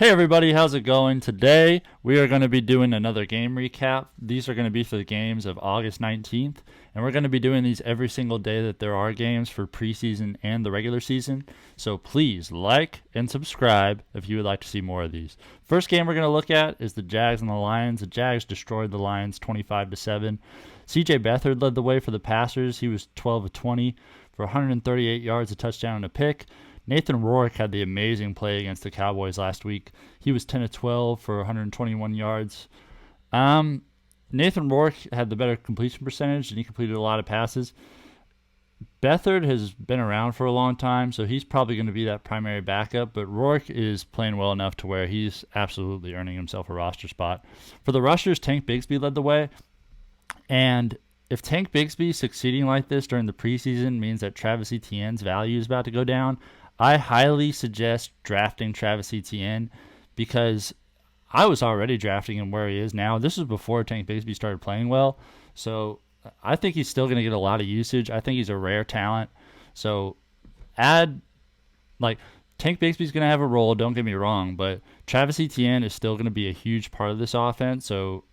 Hey everybody, how's it going? Today we are going to be doing another game recap. These are going to be for the games of August 19th, and we're going to be doing these every single day that there are games for preseason and the regular season. So please like and subscribe if you would like to see more of these. First game we're going to look at is the Jags and the Lions. The Jags destroyed the Lions 25-7. CJ Beathard led the way for the passers. He was 12 of 20 for 138 yards, a touchdown, and a pick. Nathan Rourke had the amazing play against the Cowboys last week. He was 10 of 12 for 121 yards. Nathan Rourke had the better completion percentage, and he completed a lot of passes. Beathard has been around for a long time, so he's probably going to be that primary backup, but Rourke is playing well enough to where he's absolutely earning himself a roster spot. For the rushers, Tank Bigsby led the way, and if Tank Bigsby succeeding like this during the preseason means that Travis Etienne's value is about to go down, I highly suggest drafting Travis Etienne because I was already drafting him where he is now. This was before Tank Bigsby started playing well, so I think he's still going to get a lot of usage. I think he's a rare talent. So Tank Bigsby's going to have a role, don't get me wrong, but Travis Etienne is still going to be a huge part of this offense, so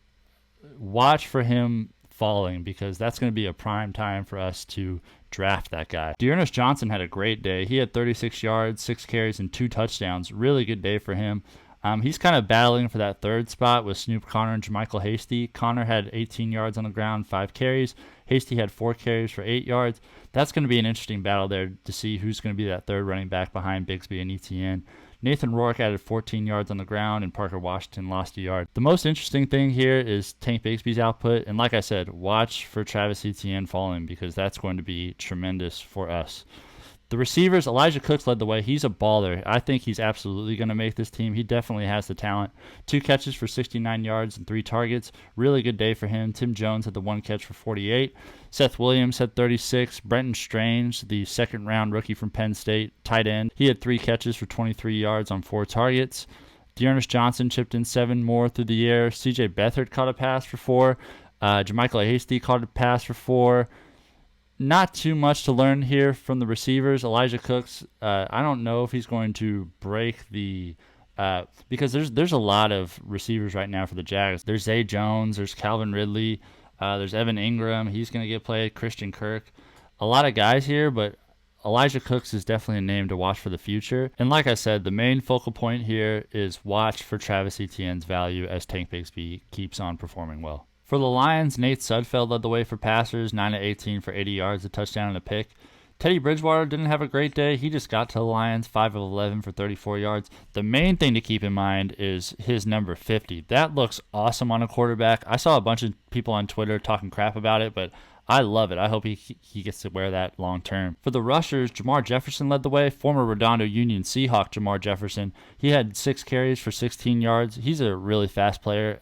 watch for him falling because that's going to be a prime time for us to draft that guy. Dearness Johnson had a great day. He had 36 yards, 6 carries, and 2 touchdowns. Really good day for him. He's kind of battling for that third spot with Snoop Connor and Jermichael Hasty. Connor had 18 yards on the ground, 5 carries. Hasty had 4 carries for 8 yards. That's going to be an interesting battle there to see who's going to be that third running back behind Bigsby and Etienne. Nathan Rourke added 14 yards on the ground, and Parker Washington lost a yard. The most interesting thing here is Tank Bigsby's output, and like I said, watch for Travis Etienne falling because that's going to be tremendous for us. The receivers, Elijah Cooks led the way. He's a baller. I think he's absolutely going to make this team. He definitely has the talent. 2 catches for 69 yards and 3 targets. Really good day for him. Tim Jones had the 1 catch for 48. Seth Williams had 36. Brenton Strange, the second-round rookie from Penn State, tight end, he had 3 catches for 23 yards on 4 targets. Dearness Johnson chipped in 7 more through the air. CJ Beathard caught a pass for 4. Jermichael Hasty caught a pass for 4. Not too much to learn here from the receivers. Elijah Cooks, I don't know if he's going to break the because there's a lot of receivers right now for the Jags. There's Zay Jones, there's Calvin Ridley, there's Evan Ingram. He's going to get played. Christian Kirk. A lot of guys here, but Elijah Cooks is definitely a name to watch for the future. And like I said, the main focal point here is watch for Travis Etienne's value as Tank Bigsby keeps on performing well. For the Lions, Nate Sudfeld led the way for passers, 9 of 18 for 80 yards, a touchdown and a pick. Teddy Bridgewater didn't have a great day. He just got to the Lions, 5 of 11 for 34 yards. The main thing to keep in mind is his number 50. That looks awesome on a quarterback. I saw a bunch of people on Twitter talking crap about it, but I love it. I hope he gets to wear that long term. For the rushers, Jamar Jefferson led the way. Former Redondo Union Seahawk Jamar Jefferson. He had 6 carries for 16 yards. He's a really fast player.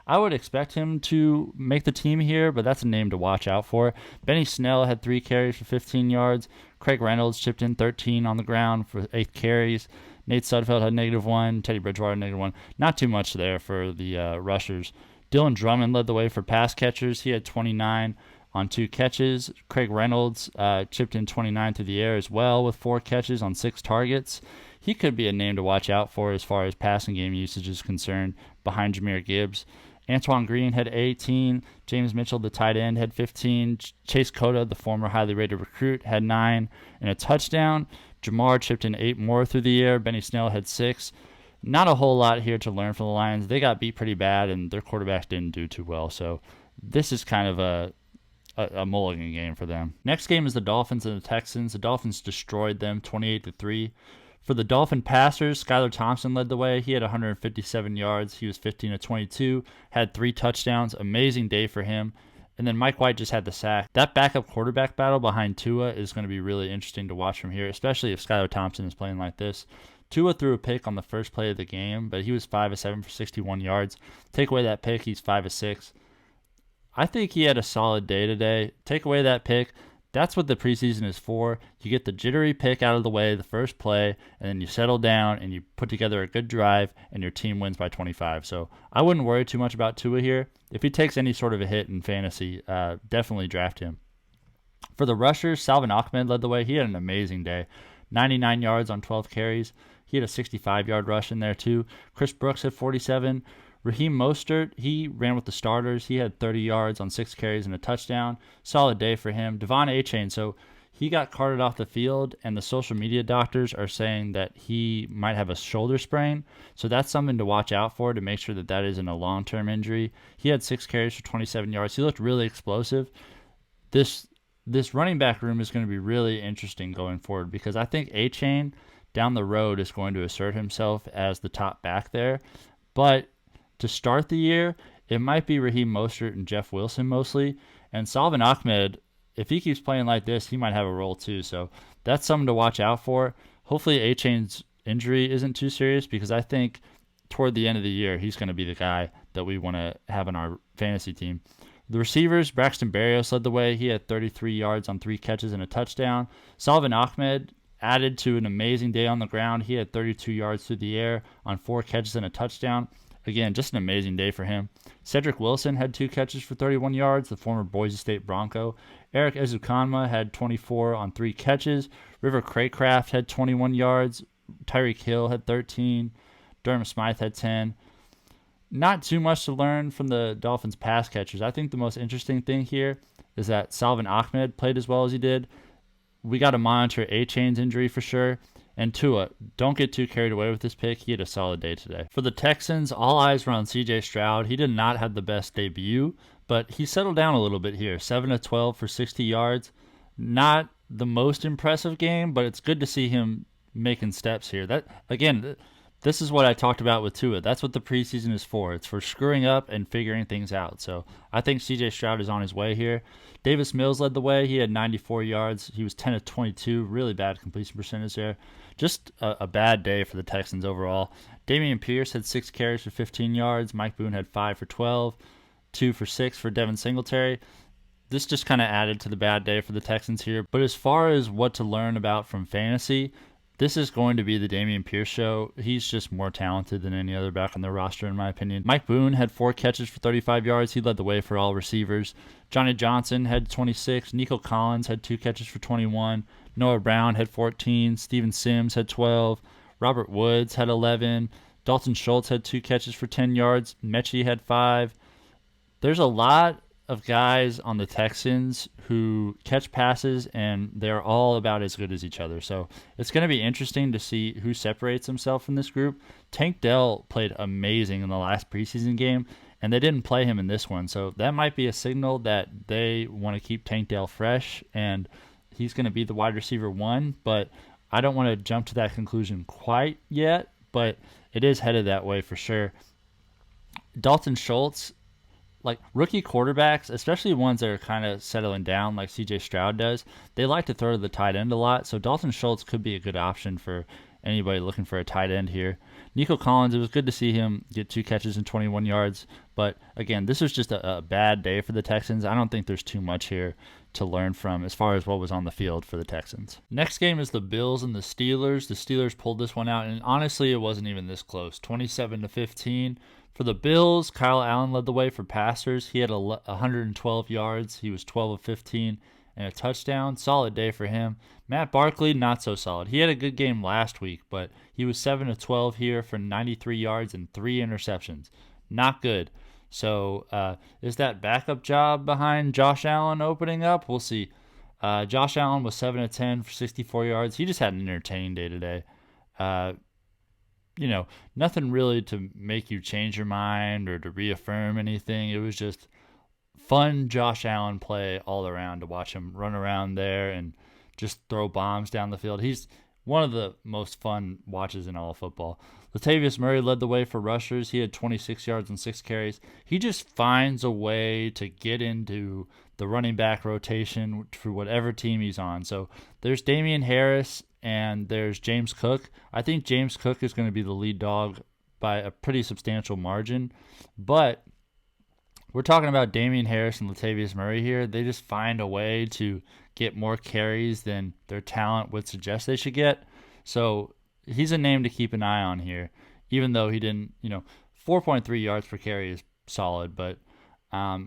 I would expect him to make the team here, but that's a name to watch out for. Benny Snell had 3 carries for 15 yards. Craig Reynolds chipped in 13 on the ground for 8 carries. Nate Sudfeld had -1. Teddy Bridgewater -1. Not too much there for the rushers. Dylan Drummond led the way for pass catchers. He had 29 on 2 catches. Craig Reynolds chipped in 29 through the air as well with 4 catches on 6 targets. He could be a name to watch out for as far as passing game usage is concerned behind Jahmyr Gibbs. Antoine Green had 18. James Mitchell, the tight end, had 15. Chase Cota, the former highly rated recruit, had 9 and a touchdown. Jamar chipped in 8 more through the air. Benny Snell had 6. Not a whole lot here to learn from the Lions. They got beat pretty bad, and their quarterbacks didn't do too well. So this is kind of a mulligan game for them. Next game is the Dolphins and the Texans. The Dolphins destroyed them 28-3. For the Dolphin passers, Skylar Thompson led the way. He had 157 yards. He was 15 of 22, had 3 touchdowns. Amazing day for him. And then Mike White just had the sack. That backup quarterback battle behind Tua is going to be really interesting to watch from here, especially if Skylar Thompson is playing like this. Tua threw a pick on the first play of the game, but he was 5 of 7 for 61 yards. Take away that pick, he's 5 of 6. I think he had a solid day today. Take away that pick. That's what the preseason is for. You get the jittery pick out of the way, the first play, and then you settle down and you put together a good drive and your team wins by 25. So I wouldn't worry too much about Tua here. If he takes any sort of a hit in fantasy, definitely draft him. For the rushers, Salvin Ahmed led the way. He had an amazing day. 99 yards on 12 carries. He had a 65-yard rush in there too. Chris Brooks had 47. Raheem Mostert, he ran with the starters. He had 30 yards on 6 carries and a touchdown. Solid day for him. Devon Achane, so he got carted off the field, and the social media doctors are saying that he might have a shoulder sprain. So that's something to watch out for to make sure that that isn't a long-term injury. He had 6 carries for 27 yards. He looked really explosive. This running back room is going to be really interesting going forward because I think Achane down the road is going to assert himself as the top back there. But to start the year, it might be Raheem Mostert and Jeff Wilson mostly. And Salvin Ahmed, if he keeps playing like this, he might have a role too. So that's something to watch out for. Hopefully Achane's injury isn't too serious because I think toward the end of the year, he's going to be the guy that we want to have in our fantasy team. The receivers, Braxton Berrios led the way. He had 33 yards on 3 catches and a touchdown. Salvin Ahmed added to an amazing day on the ground. He had 32 yards through the air on 4 catches and a touchdown. Again, just an amazing day for him. Cedric Wilson had 2 catches for 31 yards, the former Boise State Bronco. Eric Ezukanma had 24 on 3 catches. River Craycraft had 21 yards. Tyreek Hill had 13. Durham Smythe had 10. Not too much to learn from the Dolphins pass catchers. I think the most interesting thing here is that Salvin Ahmed played as well as he did. We got to monitor Achane's injury for sure. And Tua, don't get too carried away with this pick. He had a solid day today. For the Texans, all eyes were on C.J. Stroud. He did not have the best debut, but he settled down a little bit here. 7 of 12 for 60 yards. Not the most impressive game, but it's good to see him making steps here. This is what I talked about with Tua. That's what the preseason is for. It's for screwing up and figuring things out. So I think C.J. Stroud is on his way here. Davis Mills led the way. He had 94 yards. He was 10 of 22. Really bad completion percentage there. Just a bad day for the Texans overall. Dameon Pierce had 6 carries for 15 yards. Mike Boone had 5 for 12. 2 for 6 for Devin Singletary. This just kind of added to the bad day for the Texans here. But as far as what to learn about from fantasy, this is going to be the Dameon Pierce show. He's just more talented than any other back on their roster, in my opinion. Mike Boone had 4 catches for 35 yards. He led the way for all receivers. Johnny Johnson had 26. Nico Collins had 2 catches for 21. Noah Brown had 14. Steven Sims had 12. Robert Woods had 11. Dalton Schultz had 2 catches for 10 yards. Mechie had 5. There's a lot of guys on the Texans who catch passes, and they're all about as good as each other. So it's going to be interesting to see who separates himself from this group. Tank Dell played amazing in the last preseason game, and they didn't play him in this one. So that might be a signal that they want to keep Tank Dell fresh, and he's going to be the wide receiver 1. But I don't want to jump to that conclusion quite yet, but it is headed that way for sure. Dalton Schultz, like rookie quarterbacks, especially ones that are kind of settling down like C.J. Stroud does, they like to throw to the tight end a lot. So Dalton Schultz could be a good option for anybody looking for a tight end here. Nico Collins, it was good to see him get 2 catches and 21 yards. But again, this was just a bad day for the Texans. I don't think there's too much here to learn from as far as what was on the field for the Texans. Next game is the Bills and the Steelers. The Steelers pulled this one out, and honestly, it wasn't even this close. 27-15. For the Bills, Kyle Allen led the way for passers. He had 112 yards. He was 12 of 15 and a touchdown. Solid day for him. Matt Barkley, not so solid. He had a good game last week, but he was 7 of 12 here for 93 yards and 3 interceptions. Not good. So is that backup job behind Josh Allen opening up? We'll see. Josh Allen was 7 of 10 for 64 yards. He just had an entertaining day today. Nothing really to make you change your mind or to reaffirm anything. It was just fun Josh Allen play all around to watch him run around there and just throw bombs down the field. He's one of the most fun watches in all of football. Latavius Murray led the way for rushers. He had 26 yards and 6 carries. He just finds a way to get into the running back rotation for whatever team he's on. So there's Damian Harris and there's James Cook. I think James Cook is going to be the lead dog by a pretty substantial margin. But we're talking about Damian Harris and Latavius Murray here. They just find a way to get more carries than their talent would suggest they should get. So he's a name to keep an eye on here, even though he didn't, 4.3 yards per carry is solid, but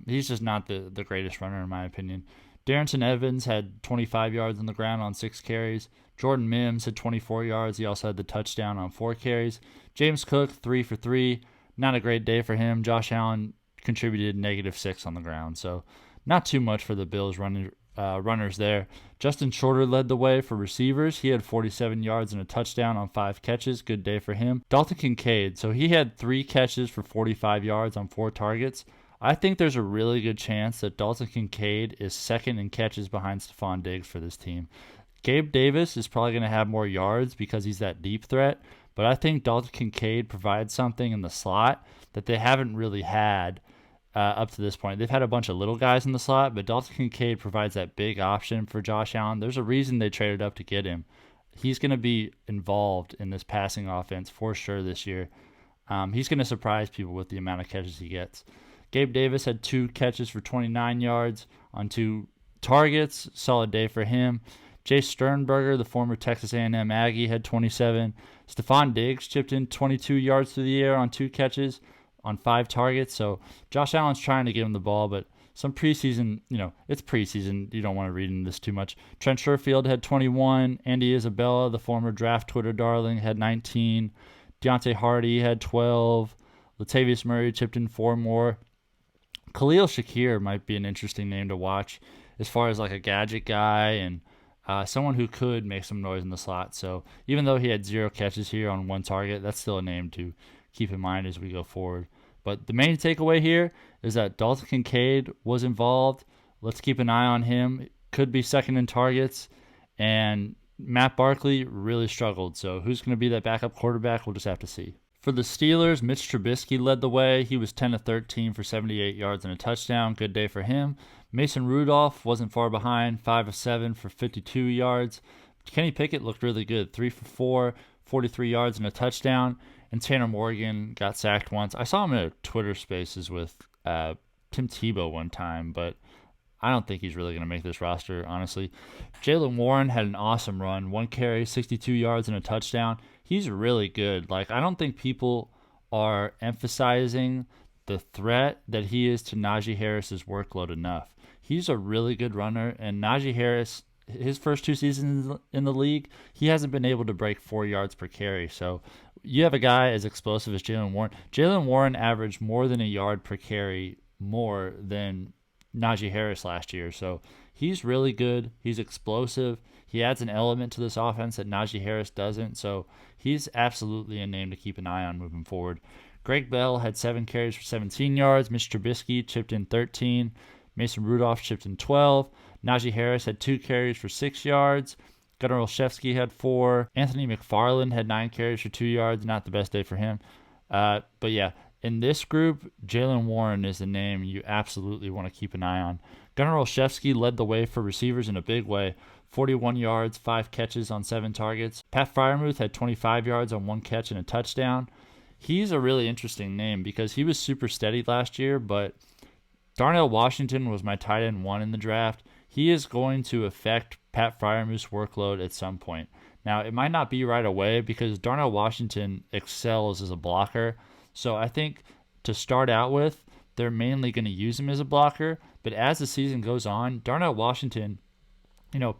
he's just not the greatest runner in my opinion. Darrington Evans had 25 yards on the ground on 6 carries. Jordan Mims had 24 yards. He also had the touchdown on 4 carries. James Cook, 3 for 3. Not a great day for him. Josh Allen contributed -6 on the ground. So not too much for the Bills runners there. Justin Shorter led the way for receivers. He had 47 yards and a touchdown on 5 catches. Good day for him. Dalton Kincaid, so he had 3 catches for 45 yards on 4 targets. I think there's a really good chance that Dalton Kincaid is second in catches behind Stephon Diggs for this team. Gabe Davis is probably going to have more yards because he's that deep threat, but I think Dalton Kincaid provides something in the slot that they haven't really had up to this point. They've had a bunch of little guys in the slot, but Dalton Kincaid provides that big option for Josh Allen. There's a reason they traded up to get him. He's going to be involved in this passing offense for sure this year. He's going to surprise people with the amount of catches he gets. Gabe Davis had 2 catches for 29 yards on 2 targets. Solid day for him. Jay Sternberger, the former Texas A&M Aggie, had 27. Stephon Diggs chipped in 22 yards through the air on 2 catches on 5 targets. So Josh Allen's trying to give him the ball, but some preseason, it's preseason. You don't want to read into this too much. Trent Sherfield had 21. Andy Isabella, the former draft Twitter darling, had 19. Deontay Hardy had 12. Latavius Murray chipped in 4 more. Khalil Shakir might be an interesting name to watch as far as like a gadget guy and someone who could make some noise in the slot. So even though he had 0 catches here on 1 target, that's still a name to keep in mind as we go forward. But the main takeaway here is that Dalton Kincaid was involved. Let's keep an eye on him. Could be second in targets. And Matt Barkley really struggled. So who's going to be that backup quarterback? We'll just have to see. For the Steelers, Mitch Trubisky led the way. He was 10 of 13 for 78 yards and a touchdown. Good day for him. Mason Rudolph wasn't far behind, 5 of 7 for 52 yards. Kenny Pickett looked really good, 3 for 4, 43 yards and a touchdown. And Tanner Morgan got sacked once. I saw him in a Twitter Spaces with Tim Tebow one time, but I don't think he's really going to make this roster, honestly. Jaylen Warren had an awesome run, 1 carry, 62 yards and a touchdown. He's really good. I don't think people are emphasizing the threat that he is to Najee Harris's workload enough. He's a really good runner, and Najee Harris, his first 2 seasons in the league, he hasn't been able to break 4 yards per carry. So you have a guy as explosive as Jaylen Warren. Jaylen Warren averaged more than a yard per carry more than Najee Harris last year. So he's really good. He's explosive. He adds an element to this offense that Najee Harris doesn't. So he's absolutely a name to keep an eye on moving forward. Greg Bell had 7 carries for 17 yards. Mitch Trubisky chipped in 13. Mason Rudolph chipped in 12. Najee Harris had 2 carries for 6 yards. Gunnar Olszewski had 4. Anthony McFarland had 9 carries for 2 yards. Not the best day for him. But yeah, in this group, Jaylen Warren is the name you absolutely want to keep an eye on. Gunnar Olszewski led the way for receivers in a big way. 41 yards, 5 catches on 7 targets. Pat Freiermuth had 25 yards on 1 catch and a touchdown. He's a really interesting name because he was super steady last year, but Darnell Washington was my tight end 1 in the draft. He is going to affect Pat Freiermuth's workload at some point. Now, it might not be right away because Darnell Washington excels as a blocker. So I think to start out with, they're mainly going to use him as a blocker. But as the season goes on, Darnell Washington,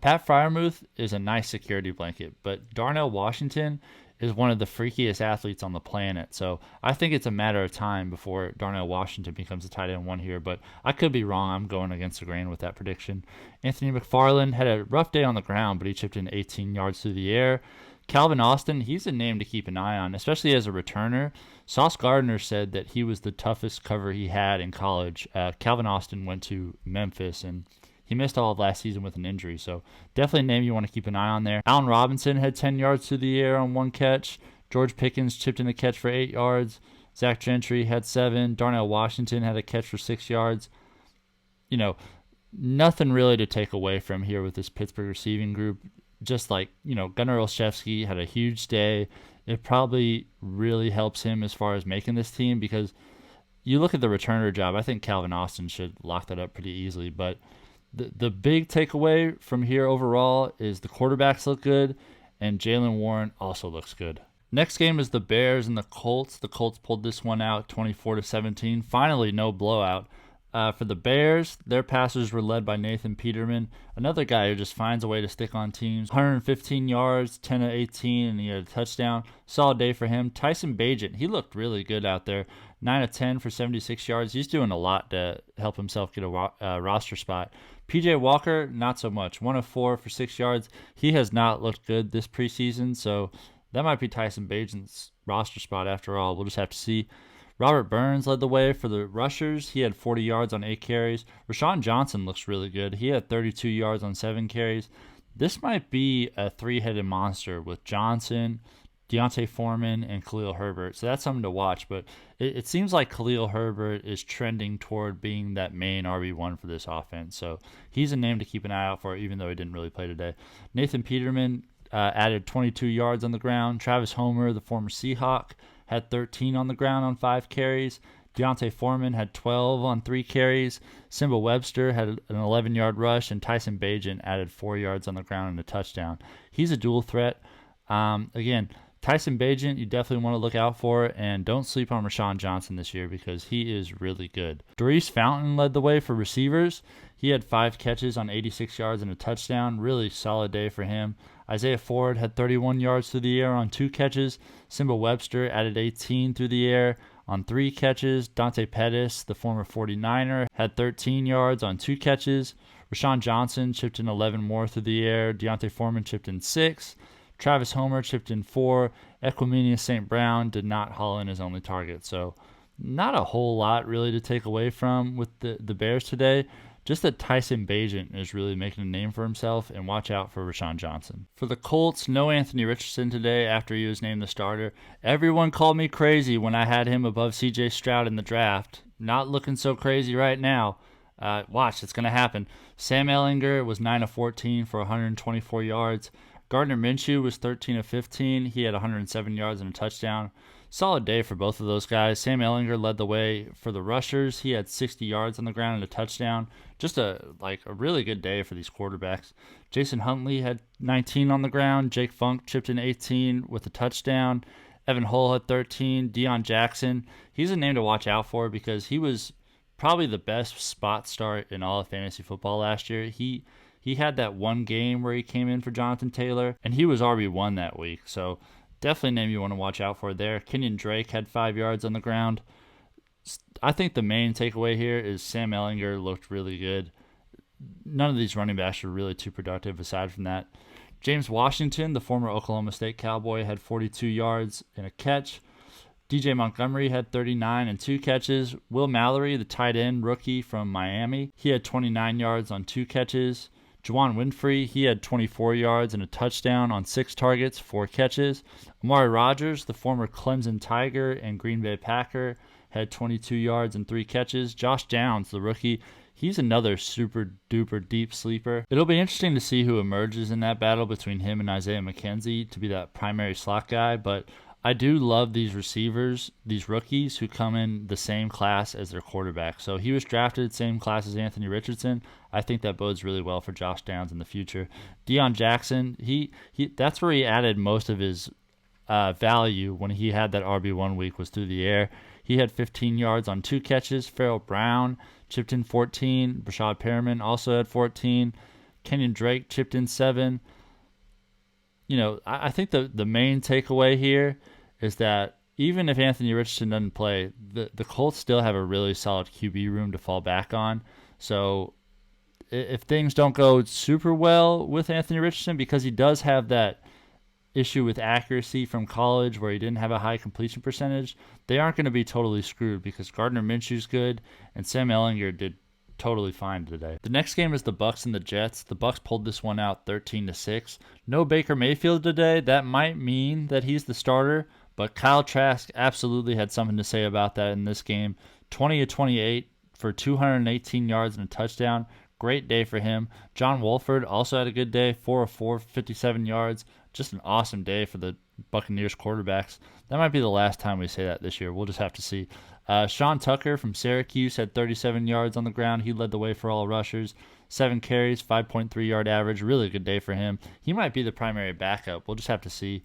Pat Freiermuth is a nice security blanket, but Darnell Washington is one of the freakiest athletes on the planet. So I think it's a matter of time before Darnell Washington becomes a tight end 1 here, but I could be wrong. I'm going against the grain with that prediction. Anthony McFarland had a rough day on the ground, but he chipped in 18 yards through the air. Calvin Austin, he's a name to keep an eye on, especially as a returner. Sauce Gardner said that he was the toughest cover he had in college. Calvin Austin went to Memphis, and he missed all of last season with an injury, so definitely a name you want to keep an eye on there. Allen Robinson had 10 yards through the air on 1 catch. George Pickens chipped in a catch for 8 yards. Zach Gentry had 7. Darnell Washington had a catch for 6 yards. Nothing really to take away from here with this Pittsburgh receiving group. Just Gunnar Olszewski had a huge day. It probably really helps him as far as making this team because you look at the returner job. I think Calvin Austin should lock that up pretty easily, but the big takeaway from here overall is the quarterbacks look good, and Jaylen Warren also looks good. Next game is the Bears and the Colts. The Colts pulled this one out 24-17. Finally, no blowout. For the Bears, their passers were led by Nathan Peterman, another guy who just finds a way to stick on teams. 115 yards, 10 of 18, and he had a touchdown. Solid day for him. Tyson Bagent, he looked really good out there. 9 of 10 for 76 yards. He's doing a lot to help himself get a roster spot. PJ Walker, not so much. 1 of 4 for 6 yards. He has not looked good this preseason, so that might be Tyson Bagent's roster spot after all. We'll just have to see. Robert Burns led the way for the rushers. He had 40 yards on 8 carries. Rashawn Johnson looks really good. He had 32 yards on 7 carries. This might be a three-headed monster with Johnson, Deontay Foreman, and Khalil Herbert. So that's something to watch. But it seems like Khalil Herbert is trending toward being that main RB1 for this offense. So he's a name to keep an eye out for, even though he didn't really play today. Nathan Peterman added 22 yards on the ground. Travis Homer, the former Seahawk, had 13 on the ground on 5 carries. Deontay Foreman had 12 on 3 carries. Simba Webster had an 11-yard rush, and Tyson Bagent added 4 yards on the ground and a touchdown. He's a dual threat. Again, Tyson Bagent, you definitely want to look out for, and don't sleep on Rashawn Johnson this year because he is really good. Doris Fountain led the way for receivers. He had 5 catches on 86 yards and a touchdown. Really solid day for him. Isaiah Ford had 31 yards through the air on 2 catches. Simba Webster added 18 through the air on 3 catches. Dante Pettis, the former 49er, had 13 yards on 2 catches. Rashawn Johnson chipped in 11 more through the air. Deontay Foreman chipped in 6. Travis Homer chipped in 4. Equiminius St. Brown did not haul in his only target. So not a whole lot really to take away from with the Bears today. Just that Tyson Bagent is really making a name for himself, and watch out for Rashawn Johnson. For the Colts, no Anthony Richardson today after he was named the starter. Everyone called me crazy when I had him above C.J. Stroud in the draft. Not looking so crazy right now. Watch, it's going to happen. Sam Ehlinger was 9 of 14 for 124 yards. Gardner Minshew was 13 of 15. He had 107 yards and a touchdown. Solid day for both of those guys. Sam Ehlinger led the way for the rushers. He had 60 yards on the ground and a touchdown. Just a really good day for these quarterbacks. Jason Huntley had 19 on the ground. Jake Funk chipped in 18 with a touchdown. Evan Hull had 13. Deion Jackson, he's a name to watch out for because he was probably the best spot start in all of fantasy football last year. He had that one game where he came in for Jonathan Taylor, and he was RB1 that week. So definitely a name you want to watch out for there. Kenyon Drake had 5 yards on the ground. I think the main takeaway here is Sam Ehlinger looked really good. None of these running backs were really too productive aside from that. James Washington, the former Oklahoma State Cowboy, had 42 yards and a catch. DJ Montgomery had 39 and 2 catches. Will Mallory, the tight end rookie from Miami, he had 29 yards on 2 catches. Juwan Winfrey, he had 24 yards and a touchdown on 6 targets, 4 catches. Amari Rodgers, the former Clemson Tiger and Green Bay Packer, had 22 yards and 3 catches. Josh Downs, the rookie, he's another super-duper deep sleeper. It'll be interesting to see who emerges in that battle between him and Isaiah McKenzie to be that primary slot guy, but I do love these receivers, these rookies who come in the same class as their quarterback. So he was drafted same class as Anthony Richardson. I think that bodes really well for Josh Downs in the future. Deion Jackson, he that's where he added most of his value when he had that RB1 week was through the air. He had 15 yards on 2 catches. Farrell Brown chipped in 14. Brashad Perriman also had 14. Kenyon Drake chipped in 7. You know, I think the main takeaway here is that even if Anthony Richardson doesn't play, the Colts still have a really solid QB room to fall back on. So if things don't go super well with Anthony Richardson, because he does have that issue with accuracy from college where he didn't have a high completion percentage, they aren't going to be totally screwed because Gardner Minshew's good and Sam Ehlinger did totally fine today. The next game is the Bucs and the Jets. The Bucs pulled this one out 13-6. No Baker Mayfield today. That might mean that he's the starter, but Kyle Trask absolutely had something to say about that in this game. 20 of 28 for 218 yards and a touchdown. Great day for him. John Wolford also had a good day. 4 of 4, 57 yards. Just an awesome day for the Buccaneers quarterbacks. That might be the last time we say that this year. We'll just have to see. Sean Tucker from Syracuse had 37 yards on the ground. He led the way for all rushers. 7 carries, 5.3 yard average. Really good day for him. He might be the primary backup. We'll just have to see.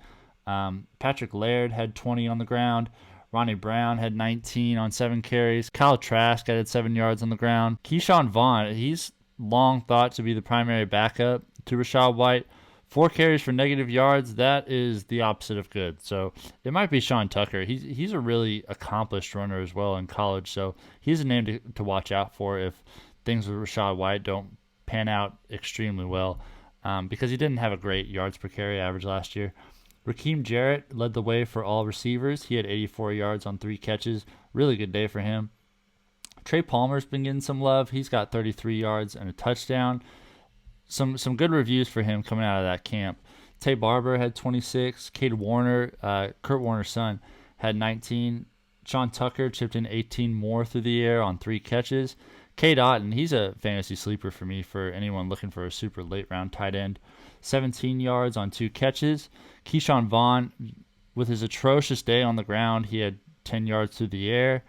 Patrick Laird had 20 on the ground. Ronnie Brown had 19 on 7 carries. Kyle Trask added 7 yards on the ground. Keyshawn Vaughn, he's long thought to be the primary backup to Rachaad White. 4 carries for negative yards. That is the opposite of good. So it might be Sean Tucker. He's a really accomplished runner as well in college. So he's a name to watch out for if things with Rachaad White don't pan out extremely well, because he didn't have a great yards per carry average last year. Raheem Jarrett led the way for all receivers. He had 84 yards on 3 catches. Really good day for him. Trey Palmer's been getting some love. He's got 33 yards and a touchdown. Some good reviews for him coming out of that camp. Tay Barber had 26. Cade Warner, Kurt Warner's son, had 19. Sean Tucker chipped in 18 more through the air on 3 catches. Cade Otton, he's a fantasy sleeper for me for anyone looking for a super late round tight end. 17 yards on 2 catches. Keyshawn Vaughn, with his atrocious day on the ground, he had 10 yards through the air.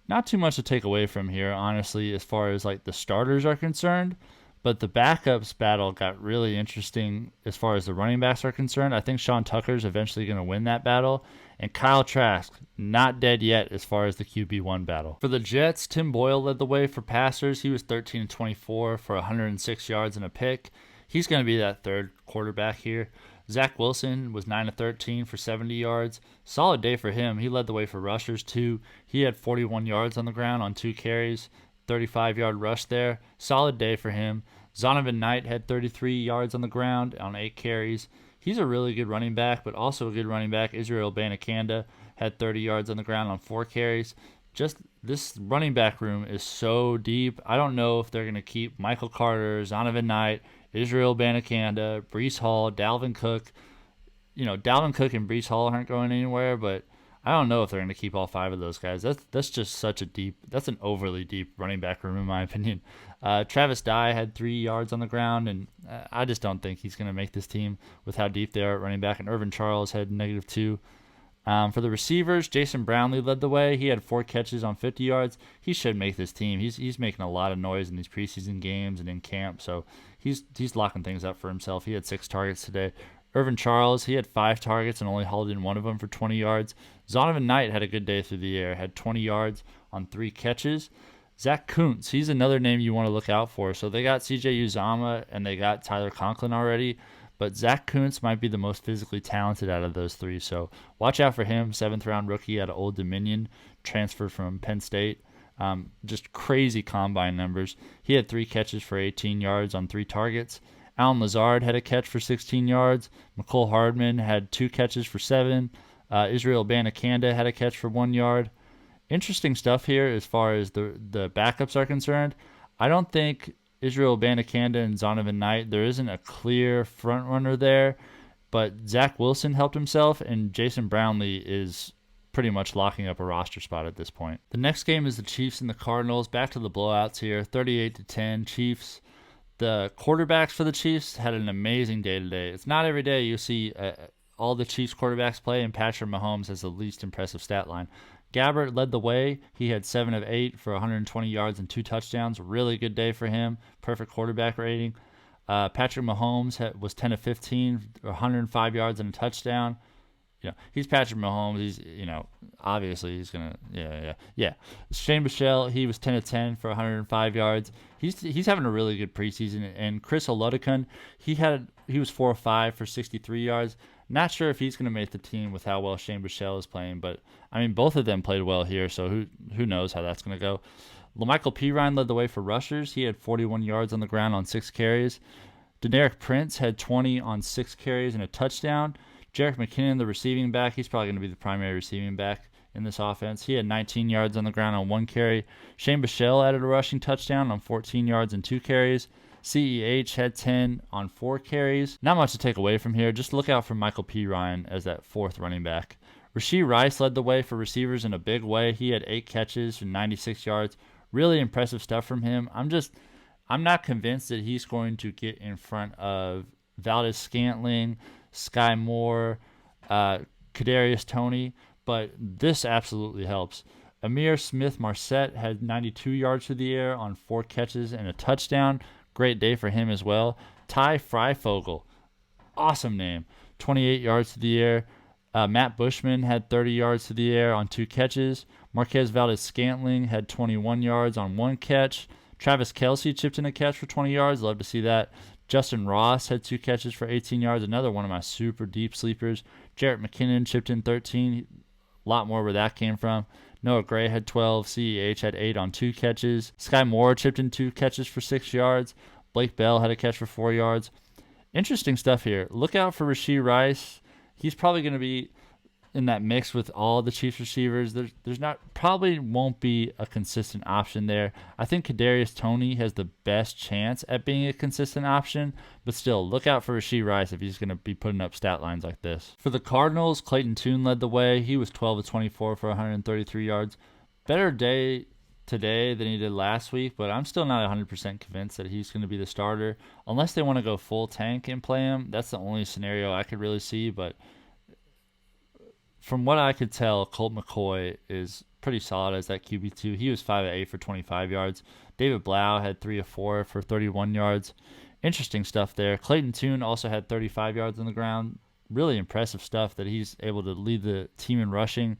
Not too much to take away from here, honestly, as far as like the starters are concerned. But the backups battle got really interesting as far as the running backs are concerned. I think Sean Tucker's eventually going to win that battle. And Kyle Trask, not dead yet as far as the QB1 battle. For the Jets, Tim Boyle led the way for passers. He was 13-24 for 106 yards and a pick. He's going to be that third quarterback here. Zach Wilson was 9-13 for 70 yards. Solid day for him. He led the way for rushers too. He had 41 yards on the ground on 2 carries. 35-yard rush there. Solid day for him. Zonovan Knight had 33 yards on the ground on 8 carries. He's a really good running back, but also a good running back. Israel Abanikanda had 30 yards on the ground on 4 carries. Just this running back room is so deep. I don't know if they're going to keep Michael Carter, Zonovan Knight, Israel Abanikanda, Breece Hall, Dalvin Cook. You know, Dalvin Cook and Breece Hall aren't going anywhere, but I don't know if they're going to keep all 5 of those guys. That's just that's an overly deep running back room in my opinion. Travis Dye had 3 yards on the ground, and I just don't think he's going to make this team with how deep they are at running back. And Irvin Charles had -2. For the receivers, Jason Brownlee led the way. He had 4 catches on 50 yards. He should make this team. He's making a lot of noise in these preseason games and in camp, so he's locking things up for himself. He had 6 targets today. Irvin Charles, he had 5 targets and only hauled in one of them for 20 yards. Zonovan Knight had a good day through the air, had 20 yards on 3 catches. Zach Kuntz, he's another name you want to look out for. So they got CJ Uzomah and they got Tyler Conklin already, but Zach Kuntz might be the most physically talented out of those 3. So watch out for him. 7th-round rookie out of Old Dominion, transferred from Penn State. Just crazy combine numbers. He had 3 catches for 18 yards on 3 targets. Alan Lazard had a catch for 16 yards. McCole Hardman had 2 catches for 7. Israel Abanikanda had a catch for 1 yard. Interesting stuff here as far as the backups are concerned. I don't think Israel Abanikanda and Zonovan Knight, there isn't a clear front runner there, but Zach Wilson helped himself, and Jason Brownlee is pretty much locking up a roster spot at this point. The next game is the Chiefs and the Cardinals. Back to the blowouts here, 38-10 Chiefs. The quarterbacks for the Chiefs had an amazing day today. It's not every day you see all the Chiefs quarterbacks play, and Patrick Mahomes has the least impressive stat line. Gabbert led the way. He had 7 of 8 for 120 yards and 2 touchdowns. Really good day for him. Perfect quarterback rating. Patrick Mahomes was 10 of 15, 105 yards and a touchdown. You know, he's Patrick Mahomes. He's, obviously he's gonna, yeah. Shane Bichelle, he was 10 of 10 for 105 yards. He's having a really good preseason. And Chris Oludekun, he was 4 of 5 for 63 yards. Not sure if he's gonna make the team with how well Shane Bichelle is playing, but I mean both of them played well here, so who knows how that's gonna go. LaMichael Pirine led the way for rushers. He had 41 yards on the ground on 6 carries. Deneric Prince had 20 on 6 carries and a touchdown. Jerick McKinnon, the receiving back, he's probably going to be the primary receiving back in this offense. He had 19 yards on the ground on 1 carry. Shane Bichelle added a rushing touchdown on 14 yards and 2 carries. CEH had 10 on 4 carries. Not much to take away from here. Just look out for Michael Pirine as that 4th running back. Rashee Rice led the way for receivers in a big way. He had 8 catches and 96 yards. Really impressive stuff from him. I'm not convinced that he's going to get in front of Valdez-Scantling, Sky Moore, Kadarius Toney, but this absolutely helps. Amir Smith-Marset had 92 yards through the air on 4 catches and a touchdown. Great day for him as well. Ty Freifogel, awesome name, 28 yards through the air. Matt Bushman had 30 yards to the air on 2 catches. Marquez Valdez-Scantling had 21 yards on 1 catch. Travis Kelce chipped in a catch for 20 yards. Love to see that. Justin Ross had 2 catches for 18 yards. Another one of my super deep sleepers. Jarrett McKinnon chipped in 13. A lot more where that came from. Noah Gray had 12. CEH had 8 on 2 catches. Sky Moore chipped in 2 catches for 6 yards. Blake Bell had a catch for 4 yards. Interesting stuff here. Look out for Rashee Rice. He's probably going to be in that mix with all the Chiefs receivers. There's probably won't be a consistent option there. I think Kadarius Toney has the best chance at being a consistent option, but still, look out for Rashee Rice if he's going to be putting up stat lines like this. For the Cardinals, Clayton Tune led the way. He was 12 of 24 for 133 yards. Better day today than he did last week, but I'm still not 100% convinced that he's going to be the starter. Unless they want to go full tank and play him, that's the only scenario I could really see, but from what I could tell, Colt McCoy is pretty solid as that QB2. He was 5 of 8 for 25 yards. David Blau had 3 of 4 for 31 yards. Interesting stuff there. Clayton Tune also had 35 yards on the ground. Really impressive stuff that he's able to lead the team in rushing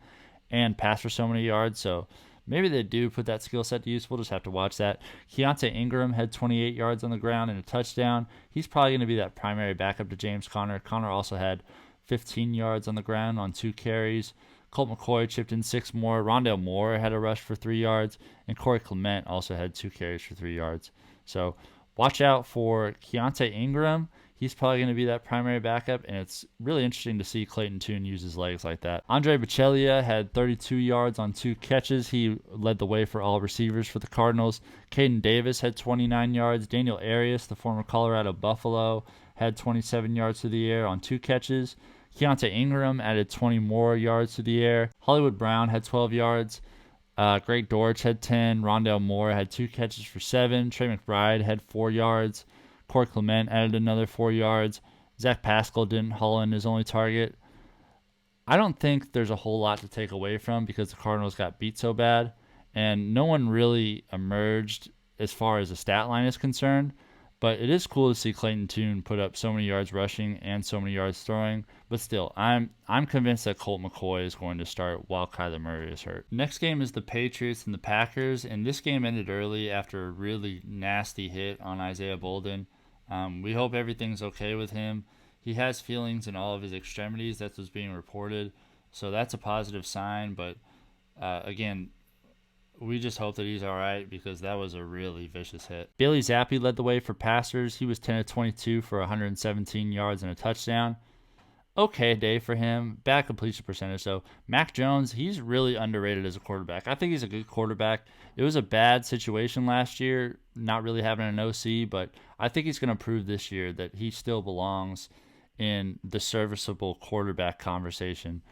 and pass for so many yards. So maybe they do put that skill set to use. We'll just have to watch that. Keontae Ingram had 28 yards on the ground and a touchdown. He's probably going to be that primary backup to James Conner. Conner also had 15 yards on the ground on 2 carries. Colt McCoy chipped in 6 more. Rondale Moore had a rush for 3 yards. And Corey Clement also had 2 carries for 3 yards. So watch out for Keontae Ingram. He's probably going to be that primary backup, and it's really interesting to see Clayton Tune use his legs like that. Andre Bichellia had 32 yards on 2 catches. He led the way for all receivers for the Cardinals. Caden Davis had 29 yards. Daniel Arias, the former Colorado Buffalo, had 27 yards to the air on 2 catches. Keontae Ingram added 20 more yards to the air. Hollywood Brown had 12 yards. Greg Dortch had 10. Rondale Moore had 2 catches for 7. Trey McBride had 4 yards. Corey Clement added another 4 yards. Zach Pascal didn't haul in his only target. I don't think there's a whole lot to take away from because the Cardinals got beat so bad, and no one really emerged as far as the stat line is concerned. But it is cool to see Clayton Tune put up so many yards rushing and so many yards throwing. But still, I'm convinced that Colt McCoy is going to start while Kyler Murray is hurt. Next game is the Patriots and the Packers, and this game ended early after a really nasty hit on Isaiah Bolden. We hope everything's okay with him. He has feelings in all of his extremities. That's what's being reported. So that's a positive sign. But again, we just hope that he's all right because that was a really vicious hit. Bailey Zappi led the way for passers. He was 10 of 22 for 117 yards and a touchdown. Okay day for him. Bad completion percentage, though. Mac Jones, he's really underrated as a quarterback. I think he's a good quarterback. It was a bad situation last year, not really having an OC, but I think he's going to prove this year that he still belongs in the serviceable quarterback conversation.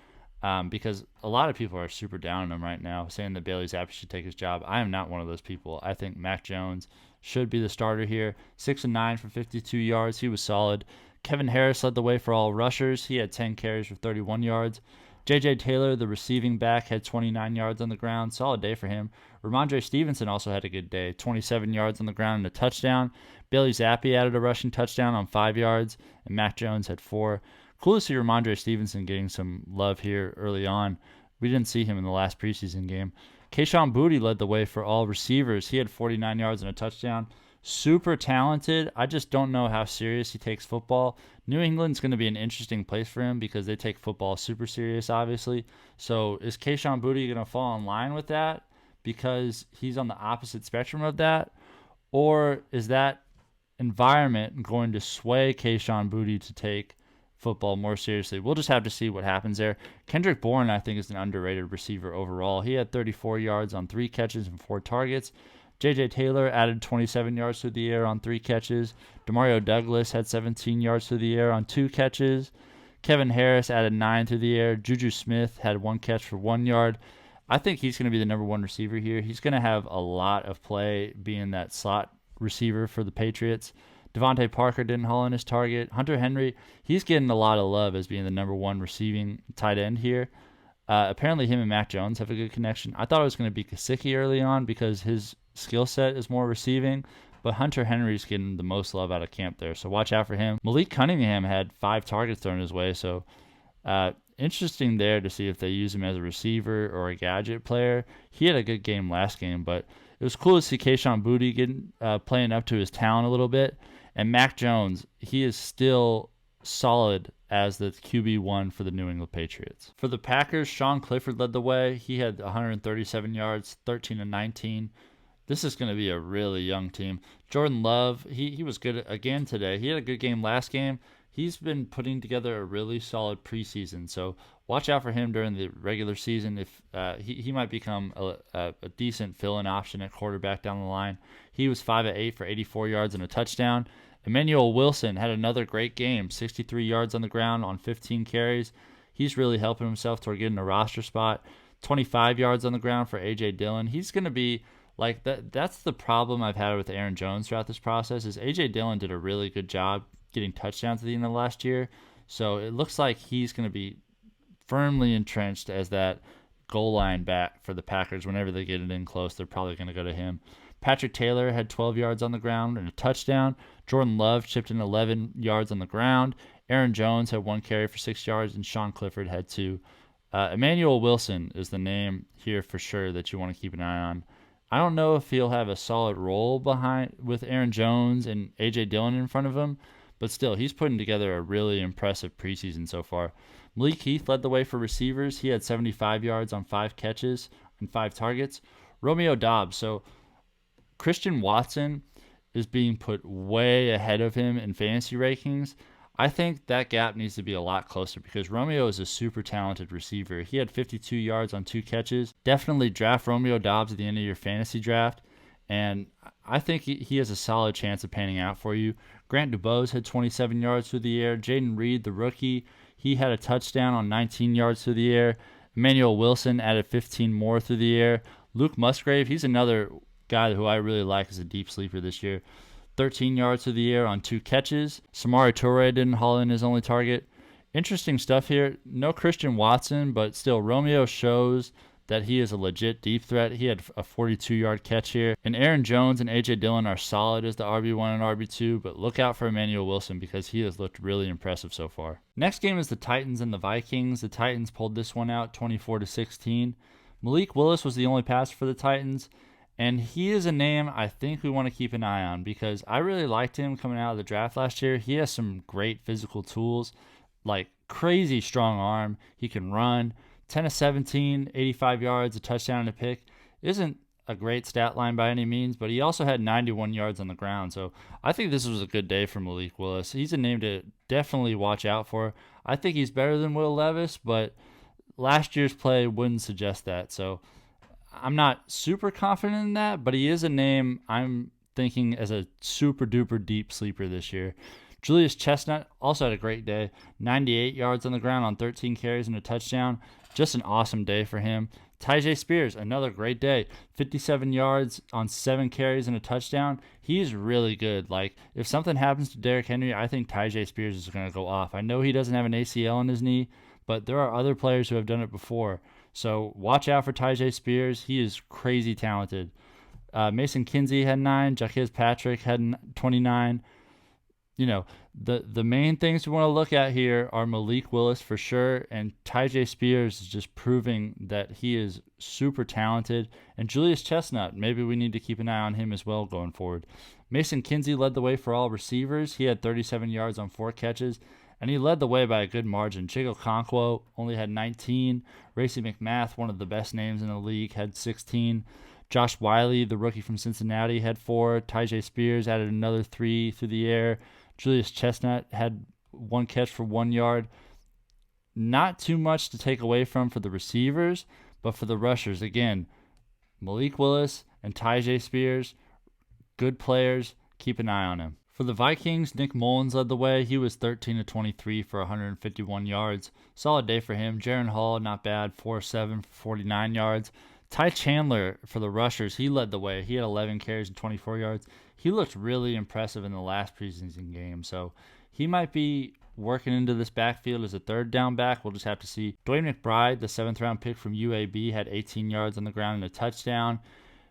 Because a lot of people are super down on him right now, saying that Bailey Zappi should take his job. I am not one of those people. I think Mac Jones should be the starter here. 6 of 9 for 52 yards. He was solid. Kevin Harris led the way for all rushers. He had 10 carries for 31 yards. J.J. Taylor, the receiving back, had 29 yards on the ground. Solid day for him. Ramondre Stevenson also had a good day. 27 yards on the ground and a touchdown. Bailey Zappi added a rushing touchdown on 5 yards, and Mac Jones had 4. Cool to see Ramondre Stevenson getting some love here early on. We didn't see him in the last preseason game. Kayshon Boutte led the way for all receivers. He had 49 yards and a touchdown. Super talented. I just don't know how serious he takes football. New England's going to be an interesting place for him because they take football super serious, obviously. So is Kayshon Boutte going to fall in line with that because he's on the opposite spectrum of that? Or is that environment going to sway Kayshon Boutte to take football more seriously? We'll just have to see what happens there. Kendrick Bourne, I think, is an underrated receiver overall. He had 34 yards on 3 catches and 4 targets. J.J. Taylor added 27 yards through the air on 3 catches. Demario Douglas had 17 yards through the air on 2 catches. Kevin Harris added 9 through the air. Juju Smith had 1 catch for 1 yard. I think he's going to be the number 1 receiver here. He's going to have a lot of play being that slot receiver for the Patriots. Devontae Parker didn't haul in his target. Hunter Henry, he's getting a lot of love as being the number 1 receiving tight end here. Apparently him and Mac Jones have a good connection. I thought it was going to be Gesicki early on because his skill set is more receiving, but Hunter Henry's getting the most love out of camp there, so watch out for him. Malik Cunningham had 5 targets thrown his way, so interesting there to see if they use him as a receiver or a gadget player. He had a good game last game, but it was cool to see Kayshon Boutte getting playing up to his talent a little bit. And Mac Jones, he is still solid as the QB1 for the New England Patriots. For the Packers, Sean Clifford led the way. He had 137 yards, 13-19. This is going to be a really young team. Jordan Love, he was good again today. He had a good game last game. He's been putting together a really solid preseason, so watch out for him during the regular season. If he might become a decent fill-in option at quarterback down the line. He was 5 of 8 for 84 yards and a touchdown. Emmanuel Wilson had another great game, 63 yards on the ground on 15 carries. He's really helping himself toward getting a roster spot. 25 yards on the ground for A.J. Dillon. He's going to be like that. That's the problem I've had with Aaron Jones throughout this process is A.J. Dillon did a really good job getting touchdowns at the end of last year. So it looks like he's going to be firmly entrenched as that goal line back for the Packers. Whenever they get it in close, they're probably going to go to him. Patrick Taylor had 12 yards on the ground and a touchdown. Jordan Love chipped in 11 yards on the ground. Aaron Jones had 1 carry for 6 yards, and Sean Clifford had 2. Emmanuel Wilson is the name here for sure that you want to keep an eye on. I don't know if he'll have a solid role behind with Aaron Jones and A.J. Dillon in front of him, but still, he's putting together a really impressive preseason so far. Malik Heath led the way for receivers. He had 75 yards on 5 catches and 5 targets. Romeo Doubs. So Christian Watson is being put way ahead of him in fantasy rankings. I think that gap needs to be a lot closer because Romeo is a super talented receiver. He had 52 yards on 2 catches. Definitely draft Romeo Doubs at the end of your fantasy draft, and I think he has a solid chance of panning out for you. Grant Dubose had 27 yards through the air. Jaden Reed, the rookie, he had a touchdown on 19 yards through the air. Emmanuel Wilson added 15 more through the air. Luke Musgrave, he's another guy who I really like as a deep sleeper this year. 13 yards through the air on 2 catches. Samori Toure didn't haul in his only target. Interesting stuff here. No Christian Watson, but still Romeo shows that he is a legit deep threat. He had a 42-yard catch here. And Aaron Jones and A.J. Dillon are solid as the RB1 and RB2, but look out for Emmanuel Wilson because he has looked really impressive so far. Next game is the Titans and the Vikings. The Titans pulled this one out 24-16. Malik Willis was the only passer for the Titans. And he is a name I think we want to keep an eye on because I really liked him coming out of the draft last year. He has some great physical tools, like crazy strong arm. He can run. 10 of 17, 85 yards, a touchdown and a pick. Isn't a great stat line by any means, but he also had 91 yards on the ground. So I think this was a good day for Malik Willis. He's a name to definitely watch out for. I think he's better than Will Levis, but last year's play wouldn't suggest that. So I'm not super confident in that, but he is a name I'm thinking as a super duper deep sleeper this year. Julius Chestnut also had a great day. 98 yards on the ground on 13 carries and a touchdown. Just an awesome day for him. Tyjae Spears, another great day. 57 yards on 7 carries and a touchdown. He's really good. Like, if something happens to Derrick Henry, I think Tyjae Spears is going to go off. I know he doesn't have an ACL in his knee, but there are other players who have done it before. So watch out for Tyjae Spears. He is crazy talented. Mason Kinsey had 9. Jaquiz Patrick had 29. You know, the main things we want to look at here are Malik Willis for sure, and Tyjae Spears is just proving that he is super talented. And Julius Chestnut, maybe we need to keep an eye on him as well going forward. Mason Kinsey led the way for all receivers. He had 37 yards on 4 catches, and he led the way by a good margin. Chig Okonkwo only had 19. Racey McMath, one of the best names in the league, had 16. Josh Wiley, the rookie from Cincinnati, had 4. Tyjae Spears added another 3 through the air. Julius Chestnut had 1 catch for 1 yard. Not too much to take away from for the receivers, but for the rushers, again, Malik Willis and Tyjae Spears, good players. Keep an eye on him. For the Vikings, Nick Mullins led the way. He was 13 of 23 for 151 yards. Solid day for him. Jaron Hall, not bad, 4-7 for 49 yards. Ty Chandler for the rushers, he led the way. He had 11 carries and 24 yards. He looked really impressive in the last preseason game, so he might be working into this backfield as a third down back. We'll just have to see. Dwayne McBride, the 7th-round pick from UAB, had 18 yards on the ground and a touchdown.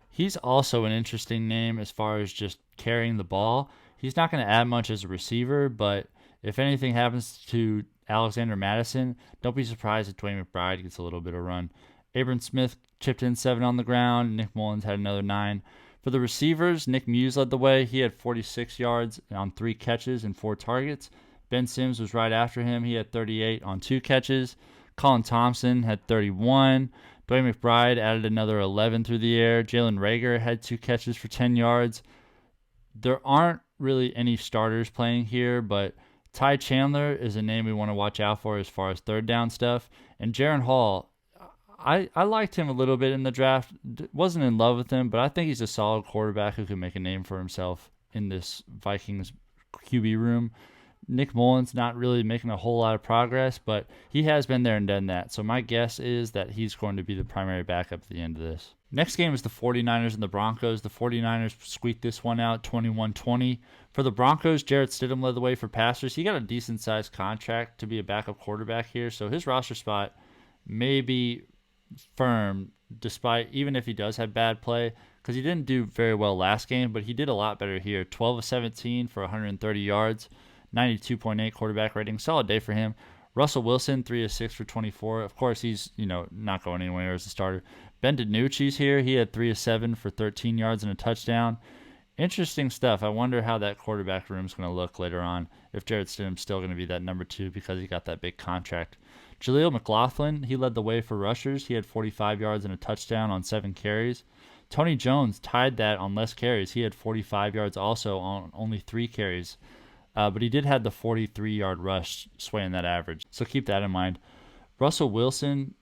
He's also an interesting name as far as just carrying the ball. He's not going to add much as a receiver, but if anything happens to Alexander Madison. Don't be surprised if Dwayne McBride gets a little bit of run. Abram Smith chipped in 7 on the ground. Nick Mullins had another 9. For the receivers, Nick Muse led the way. He had 46 yards on 3 catches and 4 targets. Ben Sims was right after him. He had 38 on 2 catches. Colin Thompson had 31. Dwayne McBride added another 11 through the air. Jalen Reagor had 2 catches for 10 yards. There aren't really any starters playing here, but Ty Chandler is a name we want to watch out for as far as third down stuff. And Jaron Hall, I liked him a little bit in the draft. Wasn't in love with him, but I think he's a solid quarterback who can make a name for himself in this Vikings QB room. Nick Mullins not really making a whole lot of progress, but he has been there and done that. So my guess is that he's going to be the primary backup at the end of this. Next game is the 49ers and the Broncos. The 49ers squeaked this one out 21-20. For the Broncos, Jarrett Stidham led the way for passers. He got a decent-sized contract to be a backup quarterback here, so his roster spot may be firm despite even if he does have bad play, because he didn't do very well last game, but he did a lot better here. 12 of 17 for 130 yards, 92.8 quarterback rating. Solid day for him. Russell Wilson, 3 of 6 for 24. Of course, he's not going anywhere as a starter. Ben DiNucci's here. He had 3 of 7 for 13 yards and a touchdown. Interesting stuff. I wonder how that quarterback room is going to look later on, if Jarrett Stidham's still going to be that number 2 because he got that big contract. Jaleel McLaughlin, he led the way for rushers. He had 45 yards and a touchdown on 7 carries. Tony Jones tied that on less carries. He had 45 yards also on only 3 carries. But he did have the 43-yard rush swaying that average. So keep that in mind. Russell Wilson,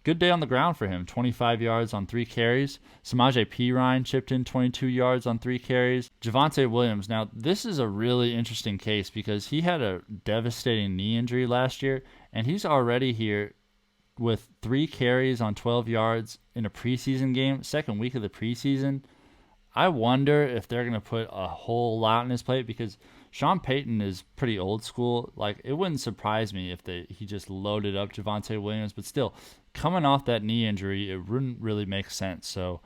good day on the ground for him. 25 yards on 3 carries. Samaje Perine chipped in 22 yards on 3 carries. Javonte Williams. Now, this is a really interesting case because he had a devastating knee injury last year, and he's already here with 3 carries on 12 yards in a preseason game, second week of the preseason. I wonder if they're going to put a whole lot on his plate because Sean Payton is pretty old school. Like, it wouldn't surprise me if he just loaded up Javonte Williams, but still, coming off that knee injury, it wouldn't really make sense. So